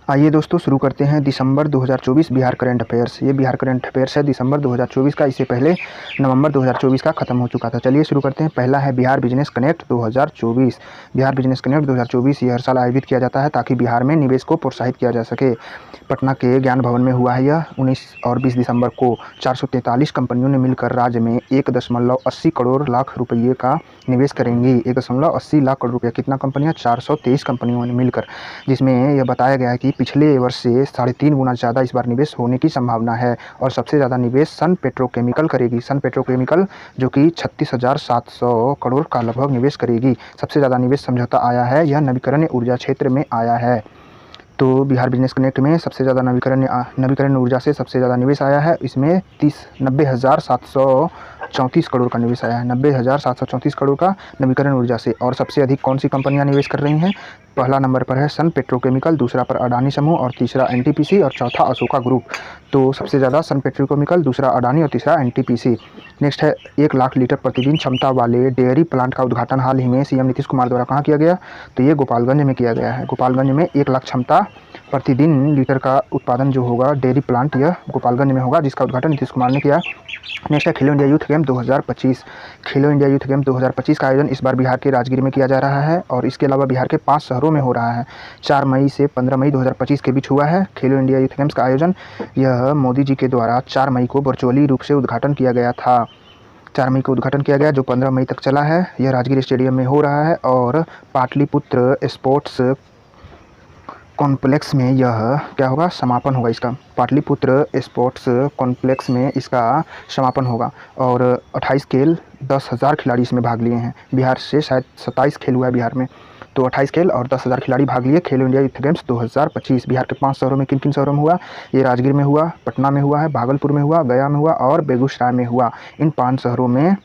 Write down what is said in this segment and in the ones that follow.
आइए दोस्तों शुरू करते हैं दिसंबर 2024 बिहार करंट अफेयर्स। ये बिहार करंट अफेयर्स है दिसंबर 2024 का। इससे पहले नवंबर 2024 का ख़त्म हो चुका था। चलिए शुरू करते हैं। पहला है Bihar business connect 2024। Bihar business connect 2024 ये हर साल आयोजित किया जाता है ताकि बिहार में निवेश को प्रोत्साहित किया जा सके। पटना के ज्ञान भवन में हुआ है यह। 19 और 20 दिसंबर को 443 कंपनियों ने मिलकर राज्य में 1.80 करोड़ लाख रुपये का निवेश करेंगी। 1.80 लाख करोड़ रुपये। कितना कंपनियाँ? 423 कंपनियों ने मिलकर, जिसमें यह बताया गया है कि पिछले वर्ष से 3.5 गुना ज़्यादा इस बार निवेश होने की संभावना है। और सबसे ज़्यादा निवेश सन पेट्रोकेमिकल करेगी। सन पेट्रोकेमिकल जो कि 36,700 करोड़ का लगभग निवेश करेगी। सबसे ज़्यादा निवेश समझौता आया है, यह नवीकरणीय ऊर्जा क्षेत्र में आया है। तो बिहार बिजनेस कनेक्ट में सबसे ज़्यादा नवीकरणीय ऊर्जा से सबसे ज़्यादा निवेश आया है। इसमें 90,734 करोड़ का निवेश आया है। 90,734 करोड़ का नवीकरण ऊर्जा से। और सबसे अधिक कौन सी कंपनियां निवेश कर रही हैं? पहला नंबर पर है सन पेट्रोकेमिकल, दूसरा पर अडानी समूह, और तीसरा एनटीपीसी, और चौथा अशोका ग्रुप। तो सबसे ज़्यादा सन पेट्रोकेमिकल, दूसरा अडानी और तीसरा एनटीपीसी। नेक्स्ट है 1 लाख लीटर प्रतिदिन क्षमता वाले डेयरी प्लांट का उद्घाटन हाल ही में सीएम नीतीश कुमार द्वारा कहाँ किया गया? तो ये गोपालगंज में किया गया है। गोपालगंज में 1 लाख क्षमता प्रतिदिन लीटर का उत्पादन जो होगा डेयरी प्लांट, यह गोपालगंज में होगा, जिसका उद्घाटन नीतीश कुमार ने किया। नेक्स्ट है खेलो इंडिया यूथ गेम 2025। खेलो इंडिया यूथ गेम 2025 का आयोजन इस बार बिहार के राजगीर में किया जा रहा है और इसके अलावा बिहार के 5 शहरों में हो रहा है। 4 मई से 15 मई 2025 के बीच हुआ है खेलो इंडिया यूथ गेम्स का आयोजन। यह मोदी जी के द्वारा 4 मई को वर्चुअली रूप से उद्घाटन किया गया था। 4 मई को उद्घाटन किया गया, जो 15 मई तक चला है। यह राजगीर स्टेडियम में हो रहा है और पाटलिपुत्र स्पोर्ट्स कॉम्प्लेक्स में यह क्या होगा? समापन होगा इसका। पाटलिपुत्र स्पोर्ट्स कॉम्प्लेक्स में इसका समापन होगा। और 28 खेल, 10,000 खिलाड़ी इसमें भाग लिए हैं। बिहार से शायद 27 खेल हुआ है बिहार में, तो 28 खेल और 10,000 खिलाड़ी भाग लिए खेलो इंडिया यूथ गेम्स 2025। बिहार के 5 शहरों में किन किन शहरों में हुआ? ये राजगीर में हुआ, पटना में हुआ है, भागलपुर में हुआ, गया में हुआ और बेगूसराय में हुआ। इन 5 शहरों में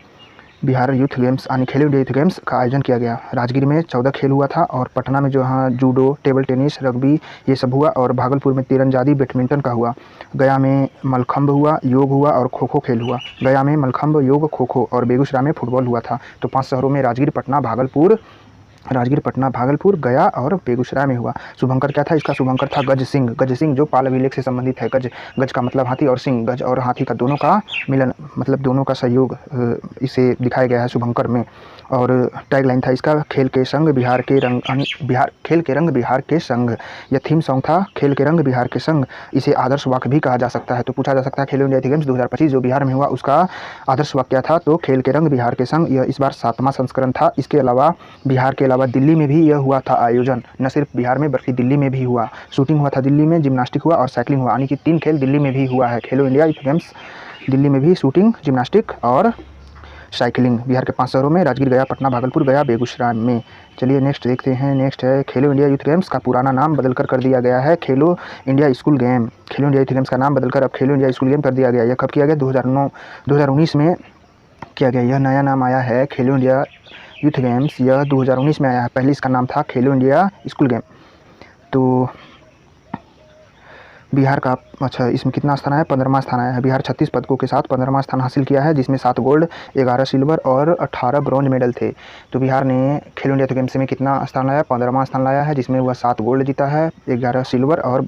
बिहार यूथ गेम्स यानी खेलो इंडिया यूथ गेम्स का आयोजन किया गया। राजगीर में 14 खेल हुआ था और पटना में जो यहाँ जूडो, टेबल टेनिस, रग्बी ये सब हुआ, और भागलपुर में तीरंदाजी, बैडमिंटन का हुआ। गया में मलखम्ब हुआ, योग हुआ और खो खो खेल हुआ। गया में मलखम्ब, योग, खो खो, और बेगूसराय में फुटबॉल हुआ था। तो 5 शहरों में राजगीर, पटना, भागलपुर, गया और बेगूसराय में हुआ। शुभंकर क्या था इसका? शुभंकर था गज सिंह। गज सिंह जो पाल अभिलेख से संबंधित है। गज का मतलब हाथी और सिंह, गज और हाथी का दोनों का मिलन, मतलब दोनों का सहयोग इसे दिखाया गया है शुभंकर में। और टैगलाइन था इसका खेल के रंग बिहार के संग। यह थीम सॉन्ग था खेल के रंग बिहार के संग। इसे आदर्श वाक्य भी कहा जा सकता है। तो पूछा जा सकता है खेलो इंडिया यूथ गेम्स 2025 जो बिहार में हुआ उसका आदर्श वाक्य क्या था? तो खेल के रंग बिहार के संग। यह इस बार 7वां संस्करण था। इसके अलावा बिहार के अलावा दिल्ली में भी यह हुआ था आयोजन। न सिर्फ बिहार में बल्कि दिल्ली में भी हुआ। शूटिंग हुआ था दिल्ली में, जिम्नास्टिक हुआ और साइकिलिंग हुआ, यानी कि 3 खेल दिल्ली में भी हुआ है। खेलो इंडिया यूथ गेम्स दिल्ली में भी शूटिंग, जिम्नास्टिक और साइकिलिंग। बिहार के 5 शहरों में राजगीर, गया, पटना, भागलपुर, गया, बेगूसराय में। चलिए नेक्स्ट देखते हैं। नेक्स्ट है खेलो इंडिया यूथ गेम्स का पुराना नाम बदलकर कर दिया गया है खेलो इंडिया स्कूल गेम। खेलो इंडिया यूथ गेम्स का नाम बदलकर अब खेलो इंडिया स्कूल गेम कर दिया गया। यह कब किया गया? 2019 में किया गया। यह नया नाम आया है खेलो इंडिया यूथ गेम्स। यह 2019 में आया है। पहले इसका नाम था खेलो इंडिया स्कूल गेम। तो बिहार का अच्छा इसमें कितना स्थान आया? 15वां स्थान आया है। बिहार 36 पदकों के साथ 15वां स्थान हासिल किया है, जिसमें 7 गोल्ड, 11 सिल्वर और 18 ब्रॉन्ज मेडल थे। तो बिहार ने खेलो इंडिया गेम्स में कितना स्थान लाया? 15वां स्थान लाया है, जिसमें वह 7 गोल्ड जीता है, 11 सिल्वर और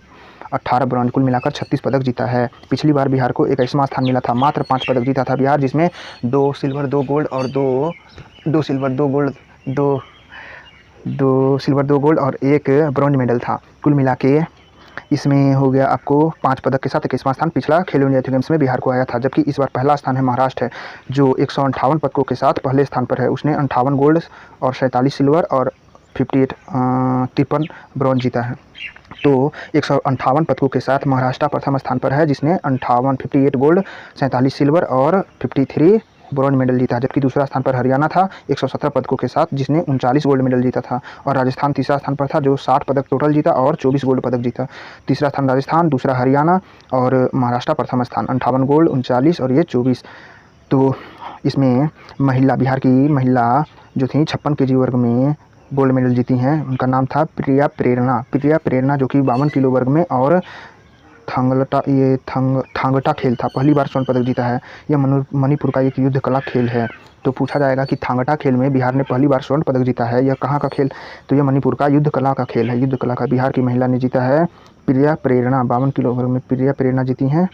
18 ब्रॉन्ज, कुल मिलाकर 36 पदक जीता है। पिछली बार बिहार को 21वां स्थान मिला था। मात्र 5 पदक जीता था बिहार, जिसमें 2 सिल्वर, 2 गोल्ड और 2 सिल्वर, 2 सिल्वर, 2 गोल्ड और 1 ब्रॉन्ज मेडल था। कुल मिला के इसमें हो गया आपको 5 पदक के साथ 21वां स्थान। पिछला खेलो इंडिया गेम्स में बिहार को आया था, जबकि इस बार पहला स्थान है महाराष्ट्र है, जो 158 पदकों के साथ पहले स्थान पर है। उसने 58 गोल्ड और 47 सिल्वर और 53 ब्रॉन्ज जीता है। तो 158 पदकों के साथ महाराष्ट्र प्रथम स्थान पर है, जिसने 58 गोल्ड, 47 सिल्वर और 53 ब्रॉन्ज मेडल जीता, जबकि दूसरा स्थान पर हरियाणा था 117 पदकों के साथ, जिसने 39 गोल्ड मेडल जीता था। और राजस्थान तीसरा स्थान पर था, जो 60 पदक टोटल जीता और 24 गोल्ड पदक जीता। तीसरा स्थान राजस्थान, दूसरा हरियाणा और महाराष्ट्र प्रथम स्थान 58 गोल्ड, 39 और ये 24। तो इसमें बिहार की महिला जो थी 56 केजी वर्ग में गोल्ड मेडल जीती हैं, उनका नाम था प्रिया प्रेरणा, जो कि 52 किलो वर्ग में और थांगटा खेल था, पहली बार स्वर्ण पदक जीता है। यह मणिपुर का एक युद्ध कला खेल है। तो पूछा जाएगा कि थांगटा खेल में बिहार ने पहली बार स्वर्ण पदक जीता है, यह कहाँ का खेल? तो यह मणिपुर का युद्ध कला का खेल है। युद्ध कला का बिहार की महिला ने जीता है प्रिया प्रेरणा 52 किलो में प्रिया प्रेरणा जीती हैं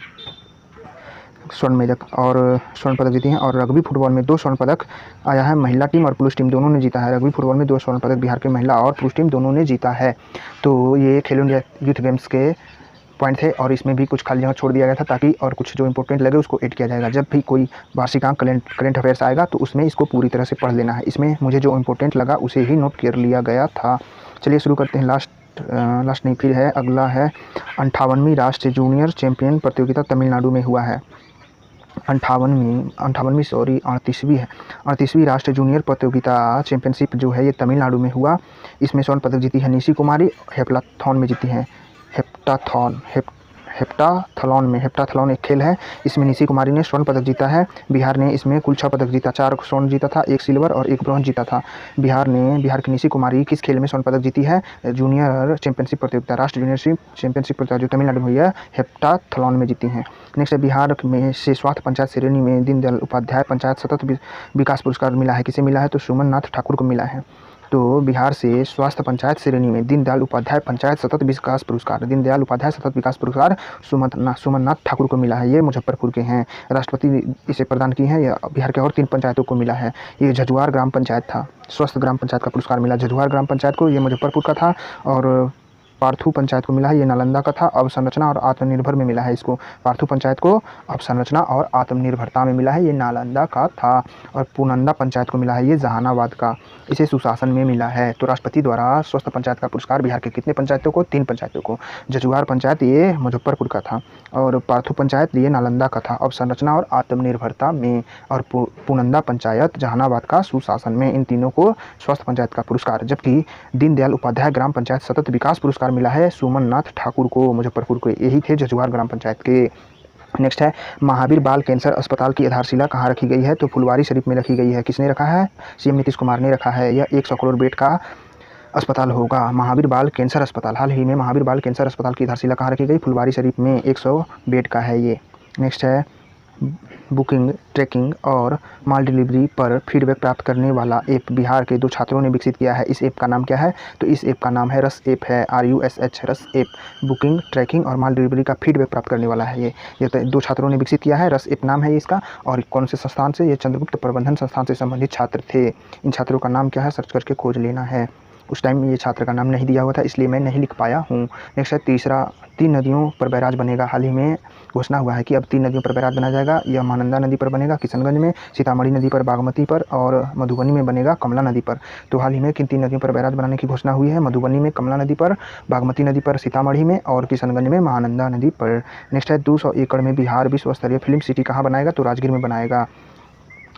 स्वर्ण मेडक और स्वर्ण पदक जीती हैं। और रग्बी फुटबॉल में 2 स्वर्ण पदक आया है, महिला टीम और पुरुष टीम दोनों ने जीता है। रग्बी फुटबॉल में 2 स्वर्ण पदक बिहार के महिला और पुरुष टीम दोनों ने जीता है। तो ये खेलो इंडिया यूथ गेम्स के पॉइंट थे और इसमें भी कुछ खाली जगह छोड़ दिया गया था ताकि और कुछ जो इंपॉर्टेंट लगे उसको ऐड किया जाएगा। जब भी कोई वार्षिकांक करंट अफेयर्स आएगा तो उसमें इसको पूरी तरह से पढ़ लेना है। इसमें मुझे जो इंपॉर्टेंट लगा उसे ही नोट कर लिया गया था। चलिए शुरू करते हैं। लास्ट नहीं फिर है, अगला है 58वीं राष्ट्रीय जूनियर चैंपियन प्रतियोगिता तमिलनाडु में हुआ है। 38वीं है। 38वीं राष्ट्रीय जूनियर प्रतियोगिता चैंपियनशिप जो है ये तमिलनाडु में हुआ। इसमें स्वर्ण पदक जीती है निशी कुमारी, हेप्टाथलॉन में जीती हैं। हेप्टाथलॉन एक खेल है, इसमें निशी कुमारी ने स्वर्ण पदक जीता है। बिहार ने इसमें कुल 6 पदक जीता, 4 स्वर्ण जीता था, 1 सिल्वर और 1 ब्रॉन्ज जीता था। बिहार की निशी कुमारी किस खेल में स्वर्ण पदक जीती है? जूनियर चैंपियनशिप प्रतियोगिता, राष्ट्रीय जूनियर चैंपियनशिप प्रतियोगिता जो तमिलनाडु में हुई है, हेप्टाथलॉन में जीती हैं। नेक्स्ट है बिहार में से स्वास्थ्य पंचायत श्रेणी में दीनदयाल उपाध्याय पंचायत सतत विकास पुरस्कार मिला है। किसे मिला है? तो सुमन नाथ ठाकुर को मिला है। तो बिहार से स्वास्थ्य पंचायत श्रेणी में दीनदयाल उपाध्याय पंचायत सतत विकास पुरस्कार, दीनदयाल उपाध्याय सतत विकास पुरस्कार सुमन नाथ ठाकुर को मिला है। ये मुजफ्फरपुर के हैं, राष्ट्रपति इसे प्रदान की हैं। यह बिहार के और 3 पंचायतों को मिला है। ये झजुआर ग्राम पंचायत था, स्वस्थ ग्राम पंचायत का पुरस्कार मिला झजुआर ग्राम पंचायत को, ये मुजफ्फरपुर का था। और पार्थू पंचायत को मिला है, ये नालंदा का था। अवसंरचना और आत्मनिर्भर में मिला है इसको। पार्थू पंचायत को अवसंरचना और आत्मनिर्भरता में मिला है, ये नालंदा का था। और पुनंदा पंचायत को मिला है, ये जहानाबाद का, इसे सुशासन में मिला है। तो राष्ट्रपति द्वारा स्वस्थ पंचायत का पुरस्कार बिहार के कितने पंचायतों को? 3 पंचायतों को। जजुआर पंचायत ये मुजफ्फरपुर का था और पार्थू पंचायत ये नालंदा का था अवसंरचना और आत्मनिर्भरता में, और पुनंदा पंचायत जहानाबाद का सुशासन में। इन तीनों को स्वस्थ पंचायत का पुरस्कार। जबकि दीनदयाल उपाध्याय ग्राम पंचायत सतत विकास पुरस्कार मिला है सुमन नाथ ठाकुर को, मुजफ्फरपुर को। यही थे जजुआर ग्राम पंचायत के। नेक्स्ट है महावीर बाल कैंसर अस्पताल की आधारशिला कहाँ रखी गई है? तो फुलवारी शरीफ में रखी गई है। किसने रखा है? सीएम नीतीश कुमार ने रखा है। यह 100 करोड़ बेड का अस्पताल होगा, महावीर बाल कैंसर अस्पताल। हाल ही में महावीर बाल कैंसर अस्पताल की आधारशिला कहाँ रखी गई? फुलवारी शरीफ में। 100 बेड का है ये। नेक्स्ट है बुकिंग, ट्रैकिंग और माल डिलीवरी पर फीडबैक प्राप्त करने वाला ऐप बिहार के 2 छात्रों ने विकसित किया है। इस ऐप का नाम क्या है? तो इस ऐप का नाम है रस ऐप है, RUSH, रस ऐप। बुकिंग, ट्रैकिंग और माल डिलीवरी का फीडबैक प्राप्त करने वाला है ये 2 छात्रों ने विकसित किया है। रस ऐप नाम है ये इसका। और कौन से संस्थान से? ये चंद्रगुप्त प्रबंधन संस्थान से संबंधित छात्र थे। इन छात्रों का नाम क्या है? सर्च करके खोज लेना है। उस टाइम ये छात्र का नाम नहीं दिया हुआ था इसलिए मैं नहीं लिख पाया हूँ। नेक्स्ट है तीसरा, 3 नदियों पर बैराज बनेगा। हाल ही में घोषणा हुआ है कि अब 3 नदियों पर बैराज बनाया जाएगा। यह महानंदा नदी पर बनेगा किशनगंज में, सीतामढ़ी नदी पर बागमती पर, और मधुबनी में बनेगा कमला नदी पर। तो हाल ही में किन 3 नदियों पर बैराज बनाने की घोषणा हुई है? मधुबनी में कमला नदी पर, बागमती नदी पर सीतामढ़ी में, और किशनगंज में महानंदा नदी पर। नेक्स्ट है 200 एकड़ में बिहार विश्व स्तरीय फिल्म सिटी कहाँ बनाएगा? तो राजगीर में बनाएगा।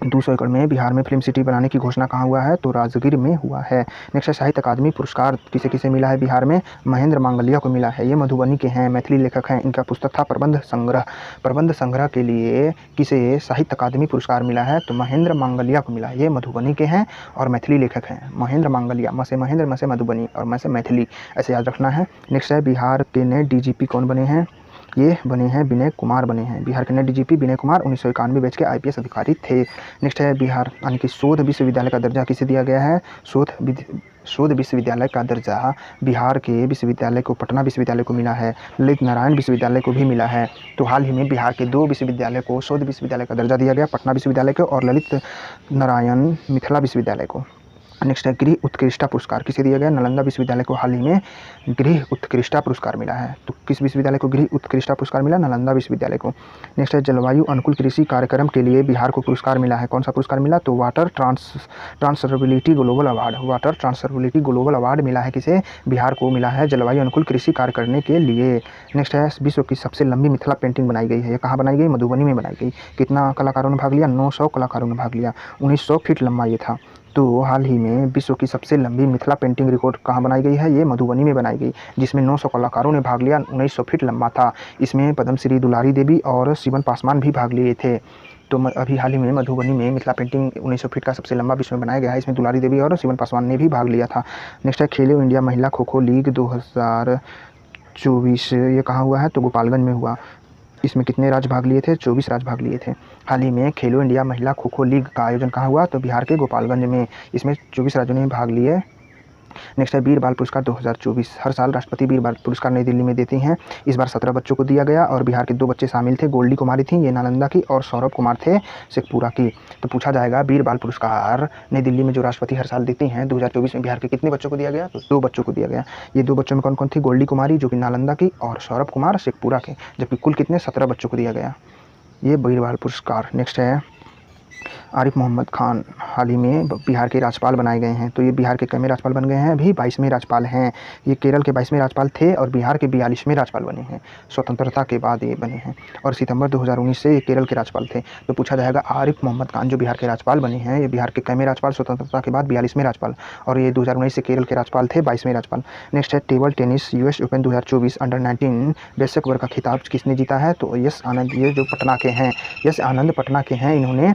200 एकड़ में बिहार में फिल्म सिटी बनाने की घोषणा कहाँ हुआ है? तो राजगीर में हुआ है। नेक्स्ट है साहित्य अकादमी पुरस्कार किसे किसे मिला है बिहार में? महेंद्र मांगलिया को मिला है। ये मधुबनी के हैं, मैथिली लेखक हैं। इनका पुस्तक था प्रबंध संग्रह। प्रबंध संग्रह के लिए किसे साहित्य अकादमी पुरस्कार मिला है? तो महेंद्र मांगलिया को मिला है। ये मधुबनी के हैं और मैथिली लेखक हैं। महेंद्र मांगलिया, म से महेंद्र, म से मधुबनी और म से मैथिली, ऐसे याद रखना है। नेक्स्ट है बिहार के नए DGP कौन बने हैं? ये बने हैं विनय कुमार बने हैं। बिहार के नए DGP विनय कुमार 1991 बैच के IPS अधिकारी थे। नेक्स्ट है बिहार यानी कि शोध विश्वविद्यालय का दर्जा किसे दिया गया है? शोध विश्वविद्यालय का दर्जा बिहार के विश्वविद्यालय को, पटना विश्वविद्यालय को मिला है। ललित नारायण विश्वविद्यालय को भी मिला है। तो हाल ही में बिहार के 2 विश्वविद्यालय को शोध विश्वविद्यालय का दर्जा दिया गया, पटना विश्वविद्यालय को और ललित नारायण मिथिला विश्वविद्यालय को। नेक्स्ट है गृह उत्कृष्टता पुरस्कार किसे दिया गया? नालंदा विश्वविद्यालय को हाल ही में गृह उत्कृष्टता पुरस्कार मिला है। तो किस विश्वविद्यालय को गृह उत्कृष्टता पुरस्कार मिला? नालंदा विश्वविद्यालय को। नेक्स्ट है जलवायु अनुकूल कृषि कार्यक्रम के लिए बिहार को पुरस्कार मिला है। कौन सा पुरस्कार मिला? तो water transferability global award. Water transferability global award मिला है किसे? बिहार को मिला है जलवायु अनुकूल कृषि कार्य करने के लिए। नेक्स्ट है विश्व की सबसे लंबी मिथिला पेंटिंग बनाई गई है। ये कहाँ बनाई गई? मधुबनी में बनाई गई। कितना कलाकारों ने भाग लिया? 900 कलाकारों ने भाग लिया। 1900 फीट लंबा ये था। तो हाल ही में विश्व की सबसे लंबी मिथिला पेंटिंग रिकॉर्ड कहाँ बनाई गई है? ये मधुबनी में बनाई गई, जिसमें 900 कलाकारों ने भाग लिया। 1900 फीट लंबा था। इसमें पद्मश्री दुलारी देवी और शिवन पासवान भी भाग लिए थे। तो अभी हाल ही में मधुबनी में मिथिला पेंटिंग 1900 फीट का सबसे लंबा विश्व में बनाया गया है। इसमें दुलारी देवी और शिवन पासवान ने भी भाग लिया था। नेक्स्ट है खेलो इंडिया महिला खो खो लीग 2024, ये कहाँ हुआ है? तो गोपालगंज में हुआ। इसमें कितने राज्य भाग लिए थे? 24 राज्य भाग लिए थे। हाल ही में खेलो इंडिया महिला खो खो लीग का आयोजन कहाँ हुआ? तो बिहार के गोपालगंज में। इसमें 24 राज्यों ने भाग लिए नेक्स्ट है वीर बाल पुरस्कार 2024। हर साल राष्ट्रपति वीर बाल पुरस्कार नई दिल्ली में देती हैं। इस बार 17 बच्चों को दिया गया और बिहार के 2 बच्चे शामिल थे। गोल्डी कुमारी थी, ये नालंदा की, और सौरभ कुमार थे शेखपुरा की। तो पूछा जाएगा वीर बाल पुरस्कार नई दिल्ली में जो राष्ट्रपति हर साल देती हैं 2024 में बिहार के कितने बच्चों को दिया गया? तो 2 बच्चों को दिया गया। ये 2 बच्चों में कौन कौन थी? गोल्डी कुमारी जो कि नालंदा की, और सौरभ कुमार शेखपुरा के, जबकि कुल कितने? 17 बच्चों को दिया गया ये वीर बाल पुरस्कार। नेक्स्ट है आरिफ मोहम्मद खान हाल ही में बिहार के राज्यपाल बनाए गए हैं। तो ये बिहार के कितवें राज्यपाल बन गए हैं? अभी 22वें राज्यपाल हैं। ये केरल के 22वें राज्यपाल थे और बिहार के 42वें राज्यपाल बने हैं। स्वतंत्रता के बाद ये बने हैं और सितंबर 2019 से ये केरल के राज्यपाल थे। तो पूछा जाएगा आरिफ मोहम्मद खान जो बिहार के राज्यपाल बने हैं, ये बिहार के कितवें राज्यपाल स्वतंत्रता के बाद? 42वें राज्यपाल, और ये 2019 से केरल के राज्यपाल थे, 22वें राज्यपाल। नेक्स्ट है table tennis US open 2024 under-19 वयस्क वर्ग का खिताब किसने जीता है? तो यश आनंद, ये जो पटना के हैं, यश आनंद पटना के हैं, इन्होंने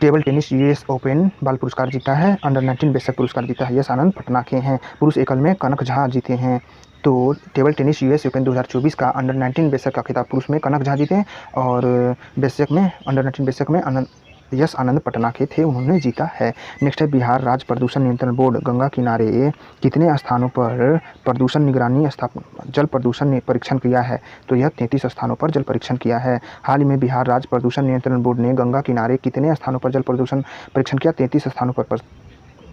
टेबल टेनिस US ओपन बाल पुरस्कार जीता है। अंडर-19 बेशक पुरस्कार जीता है, यश आनंद पटना के हैं। पुरुष एकल में कनक झा जीते हैं। तो टेबल टेनिस US ओपन 2024 का अंडर-19 बेशक का खिताब पुरुष में कनक झा जीते और बेशक में अंडर-19 बेशक में यश आनंद पटना के थे, उन्होंने जीता है। नेक्स्ट है बिहार राज्य प्रदूषण नियंत्रण बोर्ड गंगा किनारे कितने स्थानों पर प्रदूषण निगरानी जल प्रदूषण परीक्षण किया है? तो यह 33 स्थानों पर जल परीक्षण किया है। हाल ही में बिहार राज्य प्रदूषण नियंत्रण बोर्ड ने गंगा किनारे कितने स्थानों पर जल प्रदूषण परीक्षण किया? 33 स्थानों पर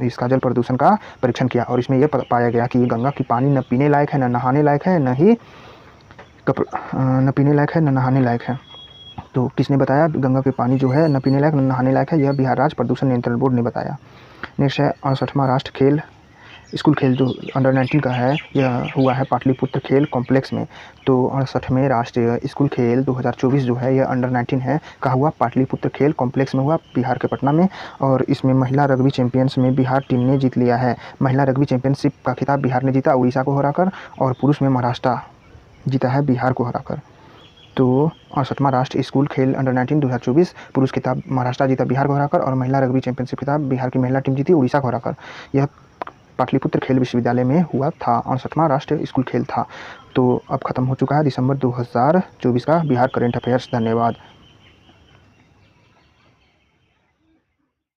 इसका जल प्रदूषण का परीक्षण किया और इसमें यह पाया गया कि गंगा की पानी न पीने लायक है, न नहाने लायक है, न पीने लायक है, न नहाने लायक है। तो किसने बताया? गंगा के पानी जो है न पीने लायक न नहाने लायक है, यह बिहार राज्य प्रदूषण नियंत्रण बोर्ड ने बताया। नेक्स्ट है 68वां राष्ट्र खेल स्कूल खेल जो अंडर-19 का है, यह हुआ है पाटलिपुत्र खेल कॉम्प्लेक्स में। तो 68वें राष्ट्रीय स्कूल खेल 2024 जो है, यह अंडर-19 है, कहा हुआ पाटलिपुत्र खेल कॉम्प्लेक्स में हुआ, बिहार के पटना में। और इसमें महिला रग्बी चैंपियंस में बिहार टीम ने जीत लिया है। महिला रग्बी चैंपियनशिप का खिताब बिहार ने जीता उड़ीसा को हराकर, और पुरुष में महाराष्ट्र जीता है बिहार को हराकर। तो 68वां राष्ट्रीय स्कूल खेल अंडर-19 2024 पुरुष खिताब महाराष्ट्र जीता बिहार को हराकर, और महिला रग्बी चैंपियनशिप खिताब बिहार की महिला टीम जीती उड़ीसा को हराकर। यह पाटलिपुत्र खेल विश्वविद्यालय में हुआ था, 68वां राष्ट्रीय स्कूल खेल था। तो अब खत्म हो चुका है दिसंबर 2024 का बिहार करेंट अफेयर्स। धन्यवाद।